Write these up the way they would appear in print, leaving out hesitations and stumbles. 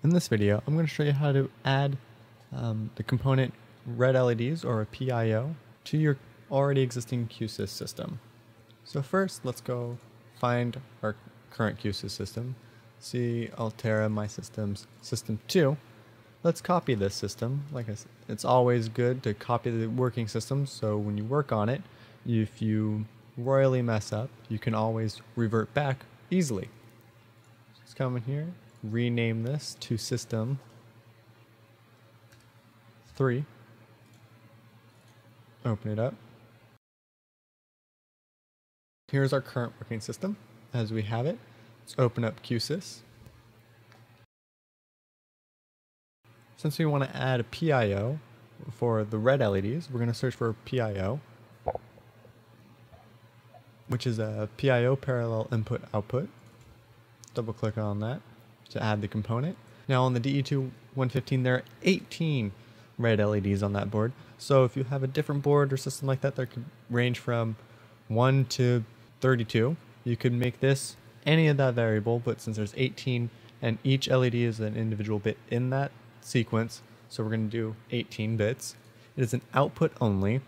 In this video, I'm going to show you how to add the component red LEDs, or a PIO, to your already existing Qsys system. So first, let's go find our current Qsys system. See Altera, My Systems, System 2. Let's copy this system. Like I said, it's always good to copy the working system, so when you work on it, if you royally mess up, you can always revert back easily. Just come in here, rename this to System 3. Open it up. Here's our current working system as we have it. Let's open up Qsys. Since we want to add a PIO for the red LEDs, we're going to search for PIO, which is a PIO parallel input output. Double click on that to add the component. Now on the DE2-115 there are 18 red LEDs on that board. So if you have a different board or system like that that could range from 1 to 32, you could make this any of that variable, but since there's 18 and each LED is an individual bit in that sequence, so we're going to do 18 bits. It is an output only,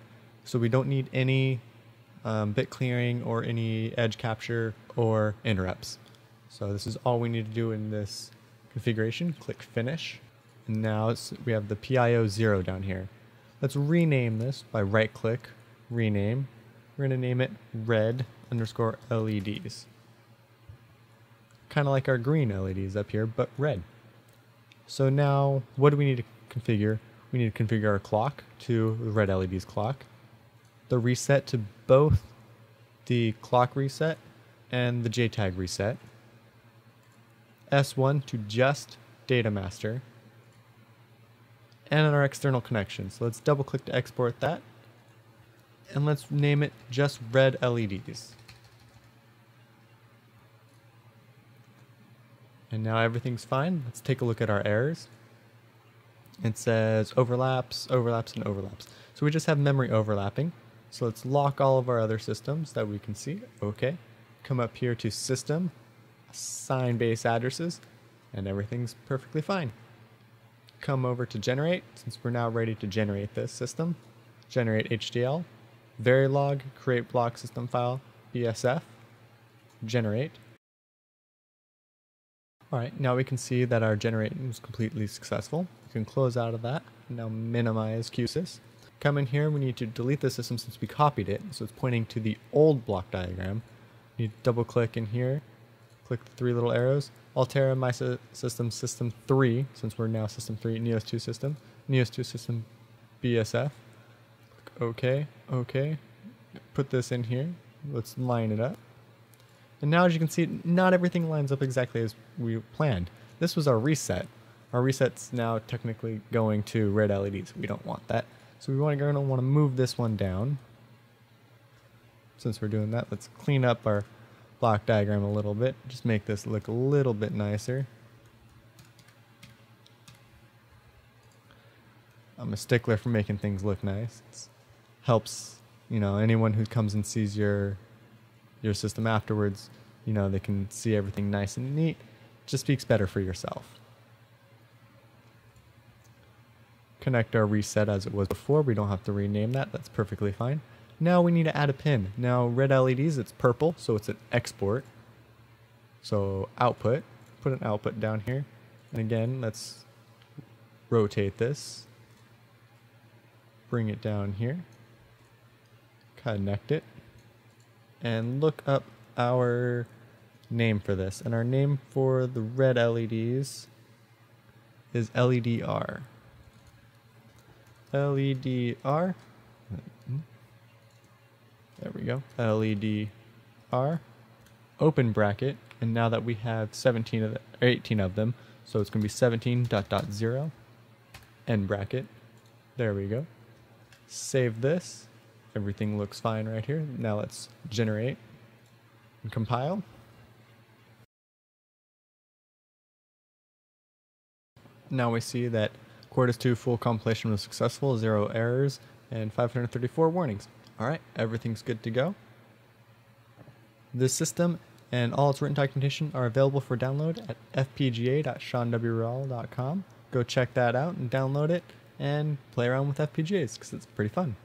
so we don't need any bit clearing or any edge capture or interrupts. So this is all we need to do in this configuration. Click Finish. And now we have the PIO 0 down here. Let's rename this by right click, rename. We're going to name it red_LEDs. Kind of like our green LEDs up here, but red. So now, what do we need to configure? We need to configure our clock to the red LED's clock, the reset to both the clock reset and the JTAG reset, S1 to just data master, and our external connection. So let's double click to export that, and let's name it just red LEDs. And now everything's fine. Let's take a look at our errors. It says overlaps, overlaps, and overlaps. So we just have memory overlapping. So let's lock all of our other systems that we can see. Okay. Come up here to System, Assign Base Addresses, and everything's perfectly fine. Come over to Generate, since we're now ready to generate this system. Generate HDL, Verilog, Create Block System File, BSF, Generate. Alright, now we can see that our generating was completely successful. We can close out of that. Now minimize Qsys. Come in here, we need to delete the system since we copied it, so it's pointing to the old block diagram. You need to double click in here, click the three little arrows, Altera, My System, System 3, since we're now System 3, Neos 2 System, Neos 2 System, BSF. Click OK, OK. Put this in here, let's line it up. And now, as you can see, not everything lines up exactly as we planned. This was our reset. Our reset's now technically going to red LEDs. We don't want that. So we're going to want to move this one down. Since we're doing that, let's clean up our block diagram a little bit. Just make this look a little bit nicer. I'm a stickler for making things look nice. It helps, anyone who comes and sees your system afterwards, they can see everything nice and neat. It just speaks better for yourself. Connect our reset as it was before. We don't have to rename that. That's perfectly fine. Now we need to add a pin. Now red LEDs, it's purple, so it's an export. So output, put an output down here. And again, let's rotate this. Bring it down here. Connect it. And look up our name for this. And our name for the red LEDs is LEDR. LEDR. There we go. LEDR. Open bracket. And now that we have 18 of them, so it's going to be 17.0. End bracket. There we go. Save this. Everything looks fine right here. Now let's generate and compile. Now we see that Quartus 2 full compilation was successful, 0 errors, and 534 warnings. Alright, everything's good to go. This system and all its written documentation are available for download at fpga.seanwrall.com. Go check that out and download it and play around with FPGAs because it's pretty fun.